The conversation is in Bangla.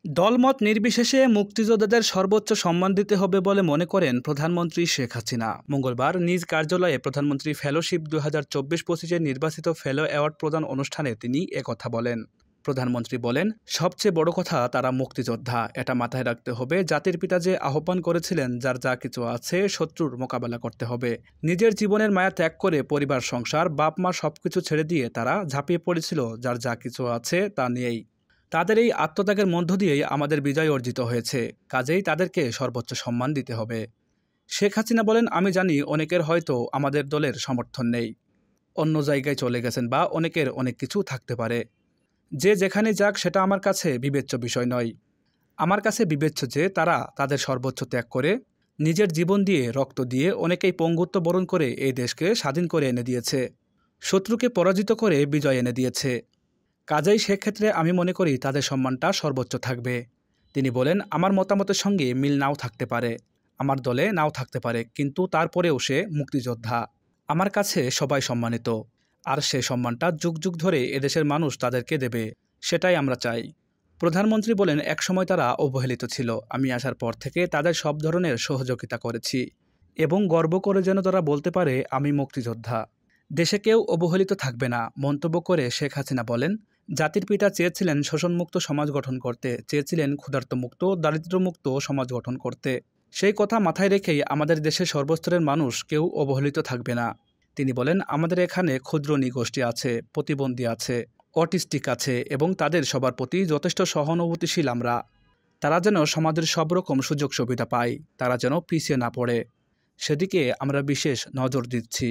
দলমত নির্বিশেষে মুক্তিযোদ্ধাদের সর্বোচ্চ সম্মান দিতে হবে বলে মনে করেন প্রধানমন্ত্রী শেখ হাসিনা। মঙ্গলবার নিজ কার্যালয়ে প্রধানমন্ত্রী ফেলোশিপ 2024-25 নির্বাচিত ফেলো অ্যাওয়ার্ড প্রদান অনুষ্ঠানে তিনি একথা বলেন। প্রধানমন্ত্রী বলেন, সবচেয়ে বড় কথা তারা মুক্তিযোদ্ধা। এটা মাথায় রাখতে হবে, জাতির পিতা যে আহ্বান করেছিলেন যার যা কিছু আছে শত্রুর মোকাবেলা করতে হবে। নিজের জীবনের মায়া ত্যাগ করে পরিবার, সংসার, বাপ মা সবকিছু ছেড়ে দিয়ে তারা ঝাঁপিয়ে পড়েছিল যার যা কিছু আছে তা নিয়েই। তাদের এই আত্মত্যাগের মধ্য দিয়েই আমাদের বিজয় অর্জিত হয়েছে, কাজেই তাদেরকে সর্বোচ্চ সম্মান দিতে হবে। শেখ হাসিনা বলেন, আমি জানি অনেকের হয়তো আমাদের দলের সমর্থন নেই, অন্য জায়গায় চলে গেছেন বা অনেকের অনেক কিছু থাকতে পারে। যে যেখানে যাক সেটা আমার কাছে বিবেচ্য বিষয় নয়। আমার কাছে বিবেচ্য যে তারা তাদের সর্বোচ্চ ত্যাগ করে, নিজের জীবন দিয়ে, রক্ত দিয়ে, অনেকেই পঙ্গুত্ব বরণ করে এই দেশকে স্বাধীন করে এনে দিয়েছে, শত্রুকে পরাজিত করে বিজয় এনে দিয়েছে। কাজেই সেক্ষেত্রে আমি মনে করি তাদের সম্মানটা সর্বোচ্চ থাকবে। তিনি বলেন, আমার মতামতের সঙ্গে মিল নাও থাকতে পারে, আমার দলে নাও থাকতে পারে, কিন্তু তারপরেও সে মুক্তিযোদ্ধা। আমার কাছে সবাই সম্মানিত, আর সে সম্মানটা যুগ যুগ ধরে এদেশের মানুষ তাদেরকে দেবে, সেটাই আমরা চাই। প্রধানমন্ত্রী বলেন, একসময় তারা অবহেলিত ছিল, আমি আসার পর থেকে তাদের সব ধরনের সহযোগিতা করেছি এবং গর্ব করে যেন তারা বলতে পারে আমি মুক্তিযোদ্ধা। দেশে কেউ অবহেলিত থাকবে না। মন্তব্য করে শেখ হাসিনা বলেন, জাতির পিতা চেয়েছিলেন শোষণমুক্ত সমাজ গঠন করতে, চেয়েছিলেন ক্ষুধার্তমুক্ত, দারিদ্র্যমুক্ত সমাজ গঠন করতে। সেই কথা মাথায় রেখেই আমাদের দেশের সর্বস্তরের মানুষ কেউ অবহেলিত থাকবে না। তিনি বলেন, আমাদের এখানে ক্ষুদ্র নৃগোষ্ঠী আছে, প্রতিবন্ধী আছে, অটিস্টিক আছে এবং তাদের সবার প্রতি যথেষ্ট সহানুভূতিশীল আমরা। তারা যেন সমাজের সব রকম সুযোগ সুবিধা পায়, তারা যেন পিছিয়ে না পড়ে, সেদিকে আমরা বিশেষ নজর দিচ্ছি।